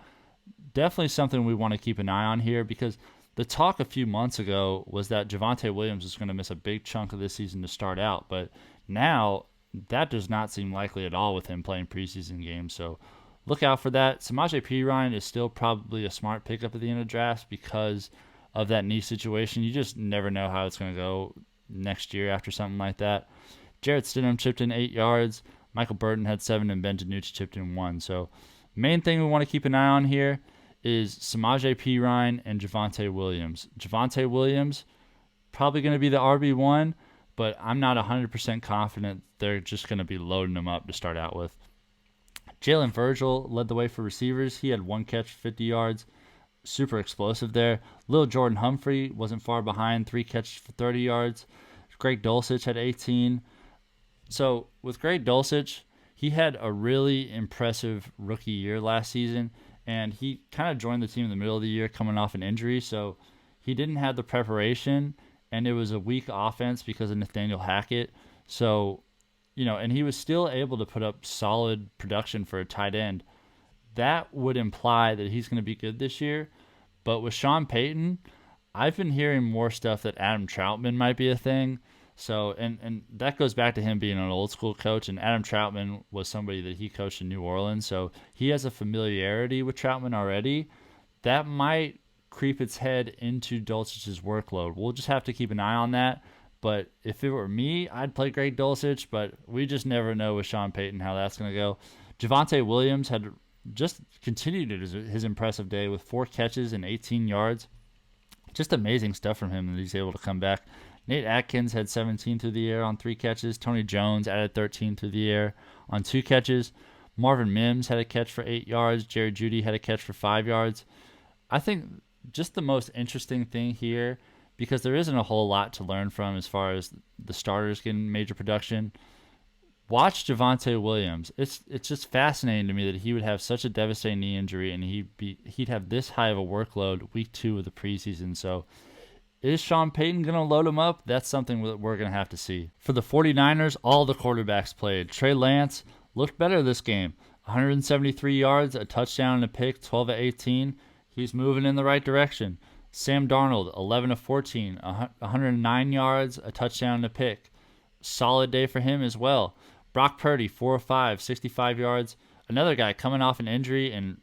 definitely something we want to keep an eye on here because the talk a few months ago was that Javonte Williams was going to miss a big chunk of this season to start out, but now that does not seem likely at all with him playing preseason games. So look out for that. Samaje Perine is still probably a smart pickup at the end of the draft because of that knee situation. You just never know how it's going to go next year after something like that. Jarrett Stidham chipped in 8 yards. Michael Burton had 7, and Ben DiNucci chipped in 1. So main thing we want to keep an eye on here is Samaje Perine and Javonte Williams. Javonte Williams, probably going to be the RB1, but I'm not 100% confident they're just going to be loading him up to start out with. Jalen Virgil led the way for receivers. He had 1 catch, 50 yards. Super explosive there. Lil Jordan Humphrey wasn't far behind, 3 catches for 30 yards. Greg Dulcich had 18. So with Greg Dulcich, he had a really impressive rookie year last season, and he kind of joined the team in the middle of the year coming off an injury, so he didn't have the preparation, and it was a weak offense because of Nathaniel Hackett. So, and he was still able to put up solid production for a tight end. That would imply that he's going to be good this year. But with Sean Payton, I've been hearing more stuff that Adam Troutman might be a thing. So, and that goes back to him being an old school coach. And Adam Troutman was somebody that he coached in New Orleans. So he has a familiarity with Troutman already. That might creep its head into Dulcich's workload. We'll just have to keep an eye on that. But if it were me, I'd play Greg Dulcich. But we just never know with Sean Payton how that's going to go. Javonte Williams had just continued his impressive day with 4 catches and 18 yards. Just amazing stuff from him that he's able to come back. Nate Atkins had 17 through the air on 3 catches. Tony Jones added 13 through the air on 2 catches. Marvin Mims had a catch for 8 yards. Jerry Jeudy had a catch for 5 yards. I think just the most interesting thing here, because there isn't a whole lot to learn from as far as the starters getting major production, watch Javonte Williams. It's just fascinating to me that he would have such a devastating knee injury and he'd have this high of a workload week 2 of the preseason. So is Sean Payton going to load him up? That's something that we're going to have to see. For the 49ers, all the quarterbacks played. Trey Lance looked better this game. 173 yards, a touchdown and a pick, 12 of 18. He's moving in the right direction. Sam Darnold, 11 of 14, 109 yards, a touchdown and a pick. solid day for him as well. Brock Purdy, 4 of 5, 65 yards. Another guy coming off an injury and,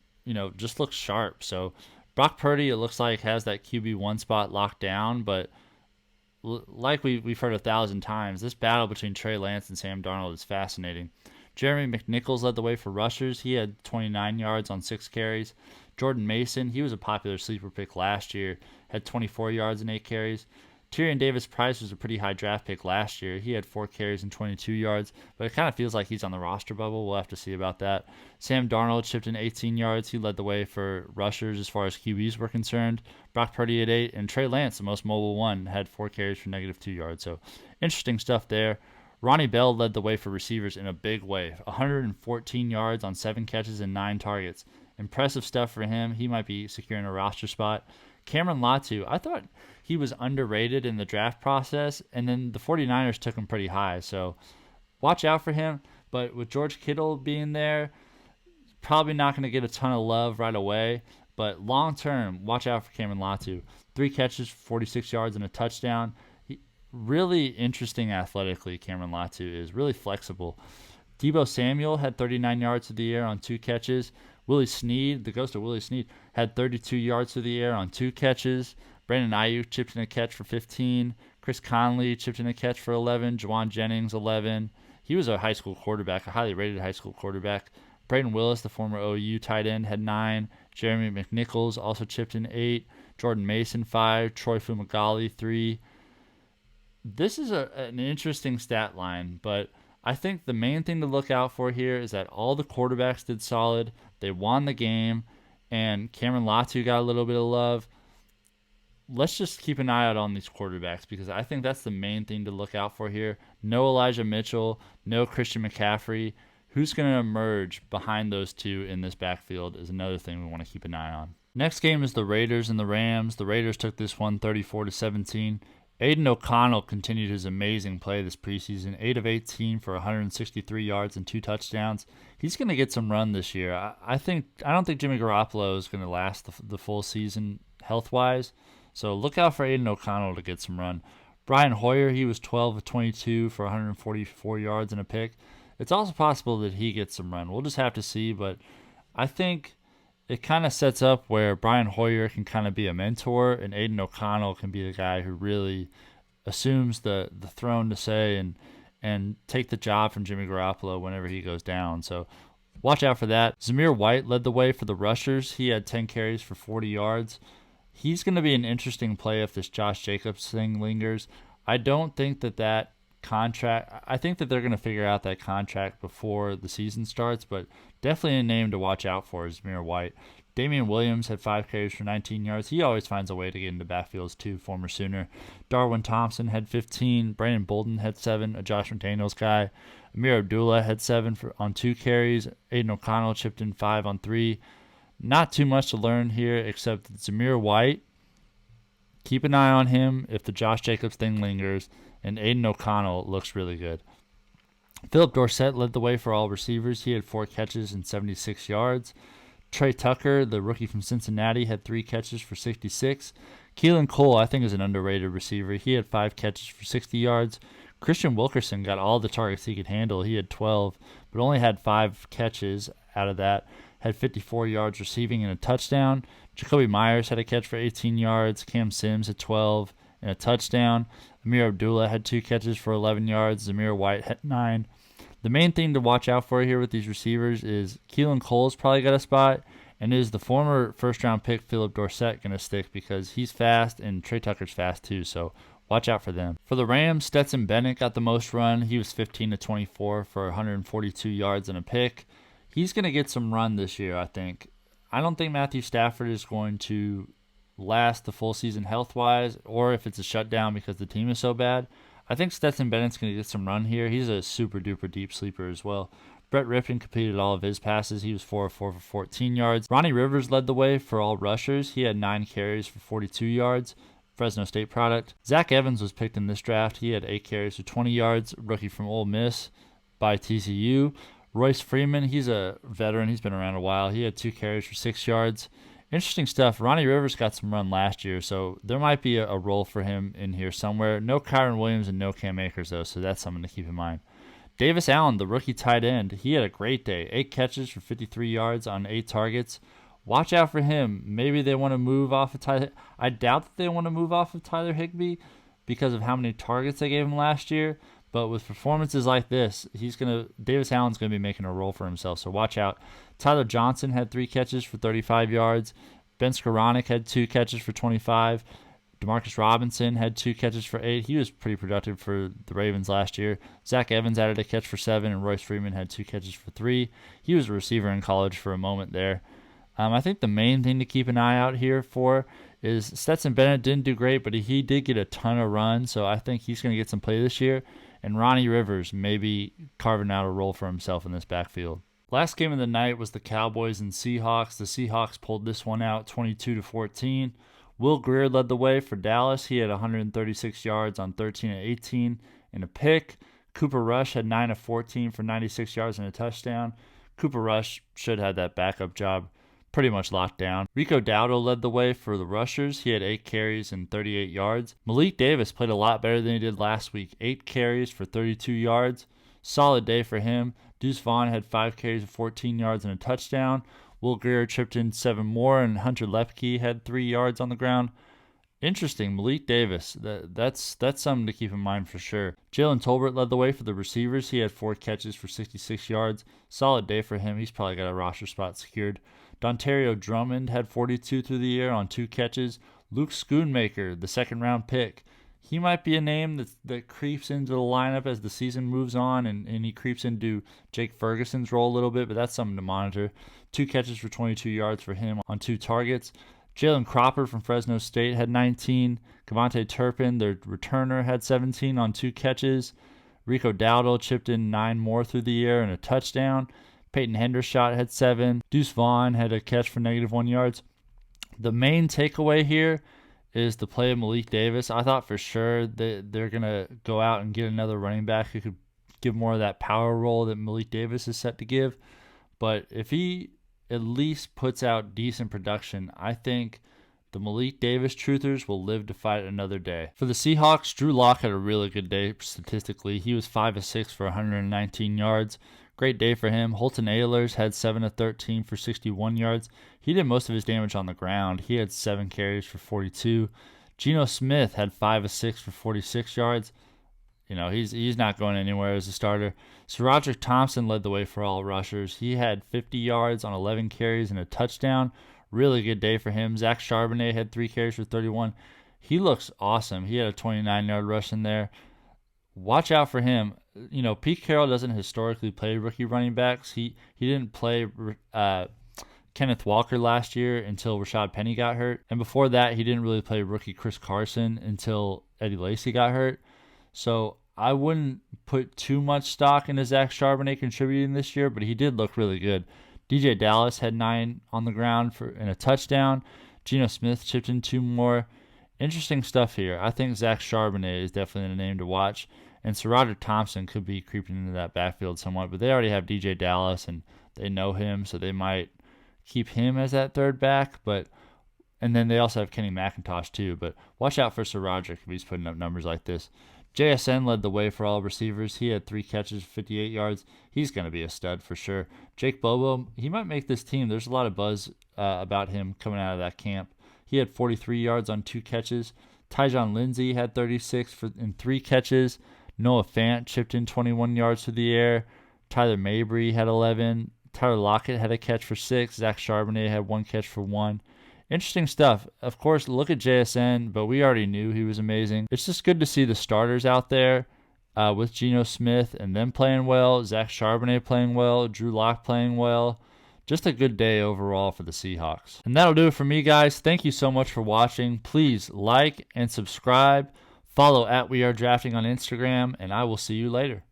just looks sharp. So Brock Purdy, it looks like, has that QB1 spot locked down, but like we've heard 1,000 times, this battle between Trey Lance and Sam Darnold is fascinating. Jeremy McNichols led the way for rushers. He had 29 yards on 6 carries. Jordan Mason, he was a popular sleeper pick last year, had 24 yards and 8 carries. Tyrion Davis-Price was a pretty high draft pick last year. He had 4 carries and 22 yards, but it kind of feels like he's on the roster bubble. We'll have to see about that. Sam Darnold chipped in 18 yards. He led the way for rushers as far as QBs were concerned. Brock Purdy had 8, and Trey Lance, the most mobile one, had 4 carries for -2 yards. So interesting stuff there. Ronnie Bell led the way for receivers in a big way. 114 yards on 7 catches and 9 targets. Impressive stuff for him. He might be securing a roster spot. Cameron Latu, I thought he was underrated in the draft process, and then the 49ers took him pretty high. So watch out for him. But with George Kittle being there, probably not going to get a ton of love right away. But long term, watch out for Cameron Latu. 3 catches, 46 yards, and a touchdown. Really interesting athletically, Cameron Latu is really flexible. Deebo Samuel had 39 yards to the air on 2 catches. Willie Snead, the ghost of Willie Snead, had 32 yards to the air on 2 catches. Brandon Ayuk chipped in a catch for 15. Chris Conley chipped in a catch for 11. Juwan Jennings, 11. He was a high school quarterback, a highly rated high school quarterback. Braden Willis, the former OU tight end, had 9. Jeremy McNichols also chipped in 8. Jordan Mason, 5. Troy Fumagalli, 3. This is an interesting stat line, but I think the main thing to look out for here is that all the quarterbacks did solid. They won the game, and Cameron Latu got a little bit of love. Let's just keep an eye out on these quarterbacks because I think that's the main thing to look out for here. No Elijah Mitchell, no Christian McCaffrey. Who's going to emerge behind those two in this backfield is another thing we want to keep an eye on. Next game is the Raiders and the Rams. The Raiders took this one 34-17. Aiden O'Connell continued his amazing play this preseason, 8 of 18 for 163 yards and 2 touchdowns. He's going to get some run this year. I don't think Jimmy Garoppolo is going to last the full season health-wise, so look out for Aiden O'Connell to get some run. Brian Hoyer, he was 12 of 22 for 144 yards and a pick. It's also possible that he gets some run. We'll just have to see, but I think it kind of sets up where Brian Hoyer can kind of be a mentor and Aiden O'Connell can be the guy who really assumes the throne to say and take the job from Jimmy Garoppolo whenever he goes down. So watch out for that. Zamir White led the way for the rushers. He had 10 carries for 40 yards. He's going to be an interesting play if this Josh Jacobs thing lingers. I don't think that contract, I think that they're going to figure out that contract before the season starts, but definitely a name to watch out for is Zamir White. Damian Williams had 5 carries for 19 yards. He always finds a way to get into backfields too, former Sooner. Darwin Thompson had 15. Brandon Bolden had 7, a Josh McDaniels guy. Amir Abdullah had 7 on 2 carries. Aiden O'Connell chipped in 5 on 3. Not too much to learn here except that Zamir White, keep an eye on him if the Josh Jacobs thing lingers, and Aiden O'Connell looks really good. Philip Dorsett led the way for all receivers. He had 4 catches and 76 yards. Trey Tucker, the rookie from Cincinnati, had 3 catches for 66. Keelan Cole, I think, is an underrated receiver. He had 5 catches for 60 yards. Christian Wilkerson got all the targets he could handle. He had 12, but only had 5 catches out of that. Had 54 yards receiving and a touchdown. Jacoby Myers had a catch for 18 yards. Cam Sims had 12 and a touchdown. Amir Abdullah had 2 catches for 11 yards. Zamir White had 9. The main thing to watch out for here with these receivers is Keelan Cole's probably got a spot, and is the former first-round pick Philip Dorsett going to stick because he's fast and Trey Tucker's fast too, so watch out for them. For the Rams, Stetson Bennett got the most run. He was 15 of 24 for 142 yards and a pick. He's going to get some run this year, I think. I don't think Matthew Stafford is going to last the full season health-wise, or if it's a shutdown because the team is so bad. I think Stetson Bennett's going to get some run here. He's a super-duper deep sleeper as well. Brett Ripken completed all of his passes. He was 4 of 4 for 14 yards. Ronnie Rivers led the way for all rushers. He had 9 carries for 42 yards. Fresno State product. Zach Evans was picked in this draft. He had 8 carries for 20 yards. Rookie from Ole Miss by TCU. Royce Freeman, he's a veteran. He's been around a while. He had 2 carries for 6 yards. Interesting stuff. Ronnie Rivers got some run last year, so there might be a role for him in here somewhere. No Kyron Williams and no Cam Akers, though, so that's something to keep in mind. Davis Allen, the rookie tight end, he had a great day. 8 catches for 53 yards on 8 targets. Watch out for him. Maybe they want to move off of Tyler. I doubt that they want to move off of Tyler Higbee because of how many targets they gave him last year. But with performances like this, Davis Allen's gonna be making a role for himself. So watch out. Tyler Johnson had 3 catches for 35 yards. Ben Skoranek had 2 catches for 25. Demarcus Robinson had 2 catches for 8. He was pretty productive for the Ravens last year. Zach Evans added a catch for 7, and Royce Freeman had 2 catches for 3. He was a receiver in college for a moment there. I think the main thing to keep an eye out here for is Stetson Bennett didn't do great, but he did get a ton of runs, so I think he's going to get some play this year. And Ronnie Rivers maybe carving out a role for himself in this backfield. Last game of the night was the Cowboys and Seahawks. The Seahawks pulled this one out 22-14. Will Grier led the way for Dallas. He had 136 yards on 13 of 18 and a pick. Cooper Rush had 9 of 14 for 96 yards and a touchdown. Cooper Rush should have that backup job pretty much locked down. Rico Dowdle led the way for the rushers. He had 8 carries and 38 yards. Malik Davis played a lot better than he did last week. 8 carries for 32 yards. Solid day for him. Deuce Vaughn had 5 carries for 14 yards and a touchdown. Will Grier chipped in 7 more, and Hunter Lepke had 3 yards on the ground. Interesting, Malik Davis. That's something to keep in mind for sure. Jalen Tolbert led the way for the receivers. He had 4 catches for 66 yards. Solid day for him. He's probably got a roster spot secured. Dontario Drummond had 42 through the air on 2 catches. Luke Schoonmaker, the second-round pick. He might be a name that creeps into the lineup as the season moves on, and he creeps into Jake Ferguson's role a little bit, but that's something to monitor. 2 catches for 22 yards for him on 2 targets. Jalen Cropper from Fresno State had 19. Kevontae Turpin, their returner, had 17 on 2 catches. Rico Dowdle chipped in 9 more through the air and a touchdown. Peyton Hendershot had 7. Deuce Vaughn had a catch for -1 yards. The main takeaway here is the play of Malik Davis. I thought for sure that they're going to go out and get another running back who could give more of that power role that Malik Davis is set to give. But if he at least puts out decent production, I think the Malik Davis truthers will live to fight another day. For the Seahawks, Drew Lock had a really good day statistically. He was 5 of 6 for 119 yards. Great day for him. Holton Ahlers had 7 of 13 for 61 yards. He did most of his damage on the ground. He had 7 carries for 42. Geno Smith had 5 of 6 for 46 yards. You know, he's not going anywhere as a starter. SaRodorick Thompson led the way for all rushers. He had 50 yards on 11 carries and a touchdown. Really good day for him. Zach Charbonnet had 3 carries for 31. He looks awesome. He had a 29-yard rush in there. Watch out for him. You know, Pete Carroll doesn't historically play rookie running backs. He didn't play Kenneth Walker last year until Rashad Penny got hurt. And before that, he didn't really play rookie Chris Carson until Eddie Lacy got hurt. So I wouldn't put too much stock into Zach Charbonnet contributing this year, but he did look really good. DJ Dallas had 9 on the ground and a touchdown. Geno Smith chipped in 2 more. Interesting stuff here. I think Zach Charbonnet is definitely a name to watch. And SaRodorick Thompson could be creeping into that backfield somewhat, but they already have DJ Dallas, and they know him, so they might keep him as that third back. And then they also have Kenny McIntosh too, but watch out for SaRodorick if he's putting up numbers like this. JSN led the way for all receivers. He had 3 catches, 58 yards. He's going to be a stud for sure. Jake Bobo, he might make this team. There's a lot of buzz about him coming out of that camp. He had 43 yards on 2 catches. Tyjon Lindsey had 36 in 3 catches. Noah Fant chipped in 21 yards through the air. Tyler Mabry had 11. Tyler Lockett had a catch for 6. Zach Charbonnet had 1 catch for 1. Interesting stuff. Of course, look at JSN, but we already knew he was amazing. It's just good to see the starters out there with Geno Smith and them playing well, Zach Charbonnet playing well, Drew Lock playing well. Just a good day overall for the Seahawks. And that'll do it for me, guys. Thank you so much for watching. Please like and subscribe. Follow @WeAreDrafting on Instagram, and I will see you later.